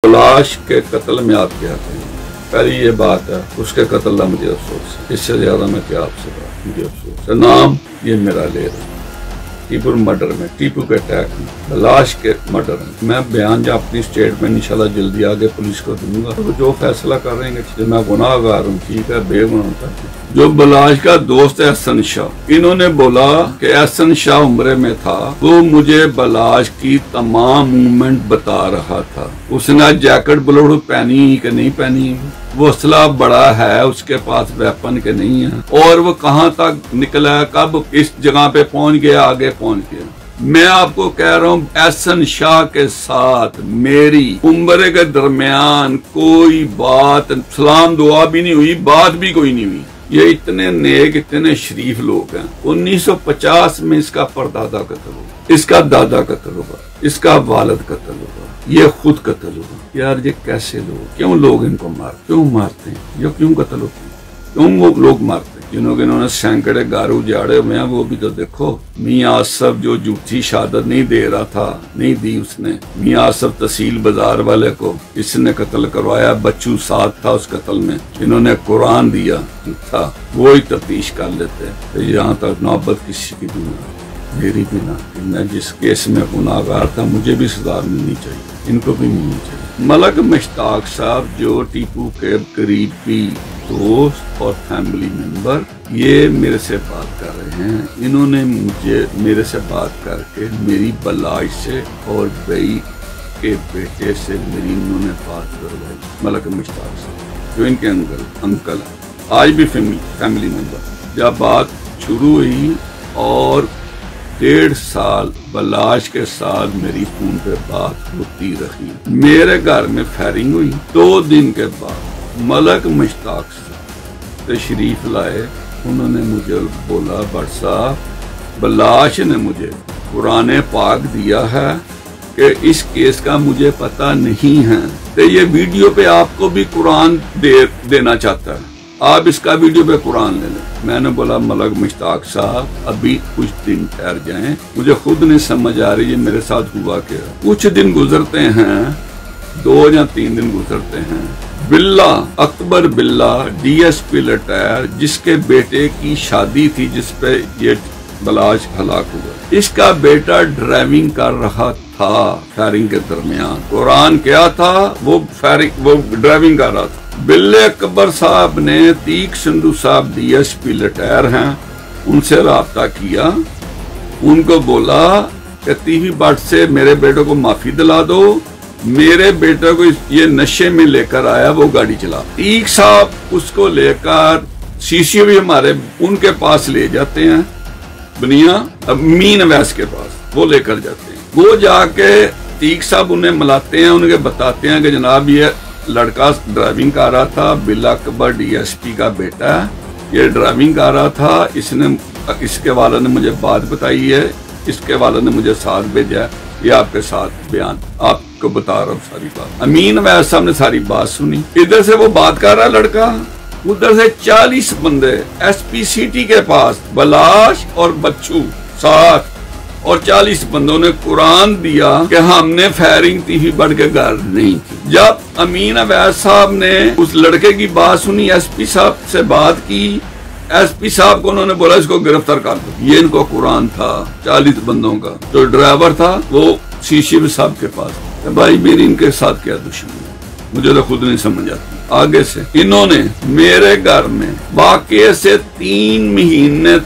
लाश के कत्ल में आप क्या कहें? पहली ये बात है, उसके कत्ल का मुझे अफसोस है। इससे ज्यादा मैं क्या आपसे बात, मुझे अफसोस है। नाम ये मेरा ले रहा है, टीपू मर्डर में, टीपू के अटैक में, लाश के मर्डर में। मैं बयान जो अपनी स्टेटमेंट इंशाल्लाह जल्दी आगे पुलिस को दूंगा, तो जो फैसला करेंगे। मैं गुनाहगार हूँ, ठीक है, बेगुनाह था। जो बलाश का दोस्त है एहसन शाह, इन्होंने बोला कि एहसन शाह उम्रे में था, वो मुझे बलाश की तमाम मूवमेंट बता रहा था। उसने जैकेट ब्लूटूथ पहनी कि नहीं पहनी, वो असला बड़ा है, उसके पास वेपन के नहीं है, और वो कहाँ तक निकला, कब इस जगह पे पहुंच गया, आगे पहुंच गया। मैं आपको कह रहा हूँ, एहसन शाह के साथ मेरी उम्र के दरमियान कोई बात, सलाम दुआ भी नहीं हुई, बात भी कोई नहीं हुई। ये इतने नेक, इतने शरीफ लोग हैं। 1950 में इसका परदादा कत्ल हुआ, इसका दादा कत्ल हुआ, इसका वालिद कत्ल हुआ, ये खुद कत्ल हुआ। यार ये कैसे लोग, क्यों लोग इनको क्यों मारते हैं, ये क्यों कत्ल होते हैं, क्यों वो लोग मारते हैं? जिन्होंने सैकड़े गारू उजाड़े हुए हैं, वो भी तो देखो। मियां आसफ जो झूठी शहादत नहीं दे रहा था, नहीं दी उसने। मियां आसफ तहसील बाजार वाले को इसने कत्ल करवाया, बच्चू साथ था उस कत्ल में। इन्होंने कुरान दिया था, वो ही तफ्तीश कर लेते। तो यहाँ तक नौबत किसी की भी ना, मेरी भी ना। मैं जिस केस में गुनाहगार था, मुझे भी सजा मिलनी चाहिए, इनको भी मिलनी चाहिए। मलक मुश्ताक साहब जो टीपू के करीबी दोस्त और फैमिली मेंबर, ये मेरे से बात कर रहे हैं। इन्होंने मेरे से बात करके मेरी बलाश से और बई के बेटे से मेरी इन्होंने बात करवाई। मलक मुश्ताक साहब जो इनके अंकल आज भी फैमिली मेंबर। जब बात शुरू हुई और 1.5 साल बलाश के साथ मेरी फोन पे बात होती रही। मेरे घर में फायरिंग हुई, 2 दिन के बाद मलक मुश्ताक साहब तशरीफ लाए। उन्होंने मुझे बोला, भट्ट साहब बलाश ने मुझे कुरान पाक दिया है कि इस केस का मुझे पता नहीं है, तो ये वीडियो पे आपको भी कुरान देना चाहता है, आप इसका वीडियो पे कुरान ले लें। मैंने बोला, मलक मुश्ताक साहब अभी कुछ दिन ठहर जाएं, मुझे खुद नहीं समझ आ रही है मेरे साथ हुआ क्या। कुछ दिन गुजरते हैं, 2 या 3 दिन गुजरते हैं। बिल्ला, अकबर बिल्ला DSP रिटायर, जिसके बेटे की शादी थी, जिसपे ये बलाश हलाक हुआ, इसका बेटा ड्राइविंग कर रहा था फायरिंग के दरमियान। कुरान क्या था, वो ड्राइविंग कर रहा था। बिल्ले अकबर साहब ने तीक संधू साहब DSP रिटायर हैं, उनसे राब्ता किया। उनको बोला कि टीवी भट्ट से मेरे बेटे को माफी दिला दो, मेरे बेटे को ये नशे में लेकर आया, वो गाड़ी चला। तीक साहब उसको लेकर CC भी हमारे उनके पास ले जाते हैं, बनिया मीन अवैस के पास वो लेकर जाते हैं। वो जाके तीक साहब उन्हें मिलाते हैं, उनके बताते हैं कि जनाब ये लड़का ड्राइविंग कर रहा था, बिल्ला अकबर DSP का बेटा है, ये ड्राइविंग कर रहा था, इसके वाले ने मुझे बात बताई है, इसके वाले ने मुझे साथ भेजा है, ये आपके साथ बयान आपको बता रहा हूँ सारी बात। अमीन अवैस साहब ने सारी बात सुनी। इधर से वो बात कर रहा है लड़का, उधर से 40 बंदे SP सिटी के पास, बलाश और बच्चू साथ, और 40 बंदों ने कुरान दिया कि हमने फायरिंग टीवी बढ़ के घर नहीं की। जब अमीन अवैस साहब ने उस लड़के की बात सुनी, SP साहब से बात की, SP साहब को उन्होंने बोला इसको गिरफ्तार कर दो। ये इनको कुरान था 40 बंदों का। जो ड्राइवर था वो CC साहब के पास। तो भाई मेरी इनके साथ क्या दुश्मनी है, मुझे तो खुद नहीं समझ आती। आगे से इन्होंने मेरे घर में वाकये से 3 महीने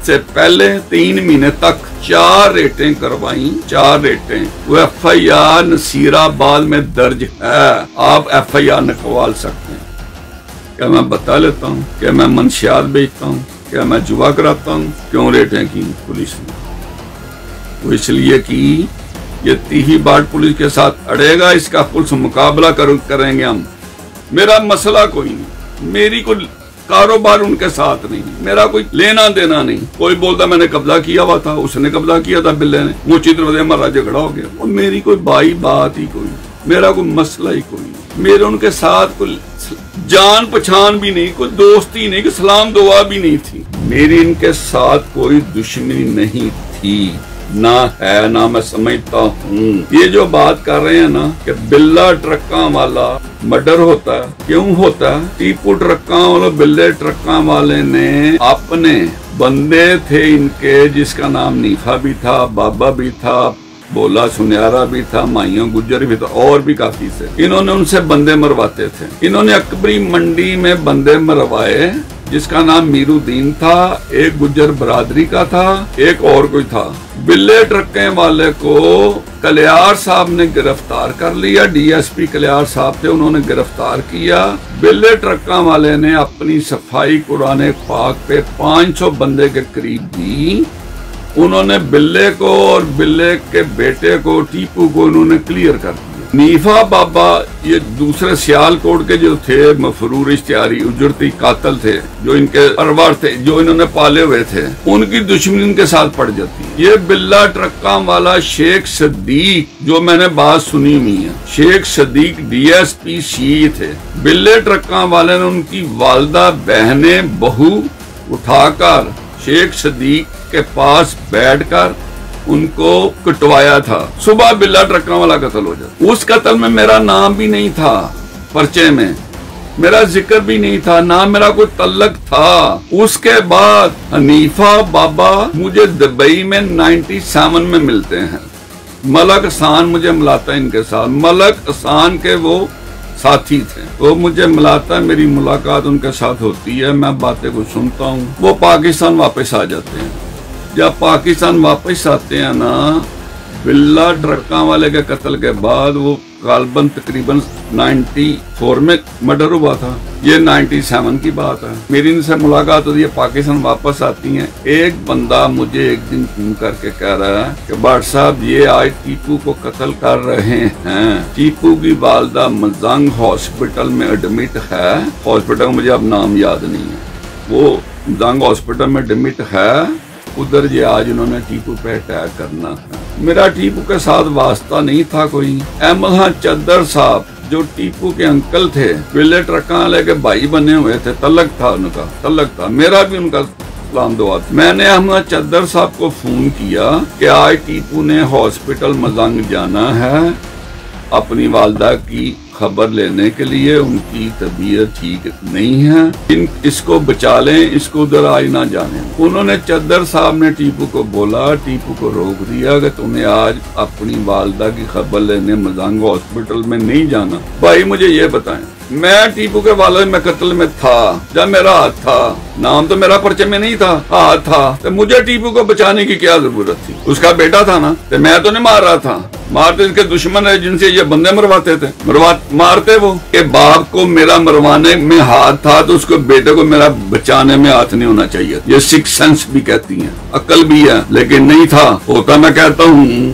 से पहले 3 महीने तक 4 रेटें करवाई, 4 रेटें। वो FIR नसीराबाद में दर्ज है, आप FIR निकलवा सकते हैं। क्या मैं बता लेता हूँ, क्या मैं मंशियात बेचता हूँ, क्या मैं जुआ कराता हूँ? क्यों रेटें की पुलिस ने? वो इसलिए कि ये तीही बाट पुलिस के साथ अड़ेगा, इसका पुलिस मुकाबला करेंगे हम। मेरा मसला कोई नहीं, मेरी कोई कारोबार उनके साथ नहीं, मेरा कोई लेना देना नहीं। कोई बोलता मैंने कब्जा किया हुआ था, उसने कब्जा किया था बिल्ले ने, मुझे हमारा झगड़ा हो गया। और मेरी कोई बात ही कोई, मेरा कोई मसला ही कोई नहीं। मेरे उनके साथ कोई जान पहचान भी नहीं, कोई दोस्ती नहीं, कोई सलाम दुआ भी नहीं थी। मेरी इनके साथ कोई दुश्मनी नहीं थी। ना है ना मैं समझता हूँ। ये जो बात कर रहे हैं ना कि बिल्ला ट्रक्का वाला मर्डर होता है, क्यों होता है? टीपू ट्रक्का वाले बिल्ले ट्रक्का वाले ने अपने बंदे थे इनके, जिसका नाम नीफा भी था, बाबा भी था, बोला सुनियारा भी था, माइयों गुज्जर भी था, और भी काफी थे। इन्होंने उनसे बंदे मरवाते थे। इन्होंने अकबरी मंडी में बंदे मरवाए, जिसका नाम मीरुद्दीन था, एक गुज्जर बरादरी का था, एक और कोई था। बिल्ले ट्रक्के वाले को कलियार साहब ने गिरफ्तार कर लिया, डीएसपी कलियार साहब थे, उन्होंने गिरफ्तार किया। बिल्ले ट्रक्का वाले ने अपनी सफाई कुरान पाक पे 500 बंदे के करीब दी। उन्होंने बिल्ले को और बिल्ले के बेटे को, टीपू को, उन्होंने क्लियर कर दिया। नीफा बाबा ये दूसरे सियालकोट के जो थे, मफरूर इश्तियारी उजरती कातल थे, जो इनके परवर थे, जो इन्होंने पाले हुए थे, उनकी दुश्मनी इनके साथ पड़ जाती। ये बिल्ला ट्रक्का वाला शेख सदीक, जो मैंने बात सुनी हुई है, शेख सदीक डीएसपी सी थे। बिल्ले ट्रक्का वाले ने उनकी वालदा, बहने, बहू उठाकर शेख सदीक के पास बैठकर उनको कटवाया था। सुबह बिल्ला ट्रक्का वाला कत्ल हो जाता। उस कत्ल में मेरा नाम भी नहीं था, पर्चे में मेरा जिक्र भी नहीं था, ना मेरा कोई तल्लक था। उसके बाद हनीफा बाबा मुझे दुबई में 97 में मिलते हैं। मलक हसान मुझे मिलाता है इनके साथ। मलक हसान के वो साथी थे, वो मुझे मिलाता है, मेरी मुलाकात उनके साथ होती है, मैं बातें को सुनता हूँ। वो पाकिस्तान वापस आ जाते हैं। जब पाकिस्तान वापस आते हैं ना, बिल्ला ट्रक्का वाले के कत्ल के बाद वो गालबन तकरीबन 94 में मर्डर हुआ था। ये 97 की बात है। मेरी इनसे मुलाकात होती है, पाकिस्तान वापस आती हैं। एक बंदा मुझे एक दिन फोन करके कह रहा है कि भाट साहब ये आज टीपू को कत्ल कर रहे हैं। टीपू की वालदा मजंग हॉस्पिटल में एडमिट है। हॉस्पिटल मुझे अब नाम याद नहीं है, वो मजंग हॉस्पिटल में एडमिट है। उधर ये आज उन्होंने टीपू पे अटैक करना है। मेरा टीपू के साथ वास्ता नहीं था कोई। अहमद चद्दर साहब जो टीपू के अंकल थे, बिल्ले ट्रक्का वाले के भाई बने हुए थे, तलक था उनका, तलक था, मेरा भी उनका सलाम दुआ। मैंने अहमद चद्दर साहब को फोन किया कि आज टीपू ने हॉस्पिटल मजंग जाना है अपनी वालदा की खबर लेने के लिए। उनकी तबीयत ठीक नहीं है, इसको बचा लें, इसको उधर आज ना जाने। उन्होंने चद्दर साहब ने टीपू को बोला, टीपू को रोक दिया कि तुम्हें आज अपनी वालदा की खबर लेने मजंग हॉस्पिटल में नहीं जाना। भाई मुझे ये बताएं, मैं टीपू के वाले में कत्ल में था, जब मेरा हाथ था, नाम तो मेरा पर्चे में नहीं था, हाथ था, तो मुझे टीपू को बचाने की क्या जरूरत थी? उसका बेटा था ना, तो मैं तो नहीं मार रहा था। मारते इसके दुश्मन है जिनसे ये बंदे मरवाते थे, मारते वो। के बाप को मेरा मरवाने में हाथ था तो उसको बेटे को मेरा बचाने में हाथ नहीं होना चाहिए। ये सिक्स सेंस भी कहती है, अक्ल भी है, लेकिन नहीं था। होता मैं कहता हूँ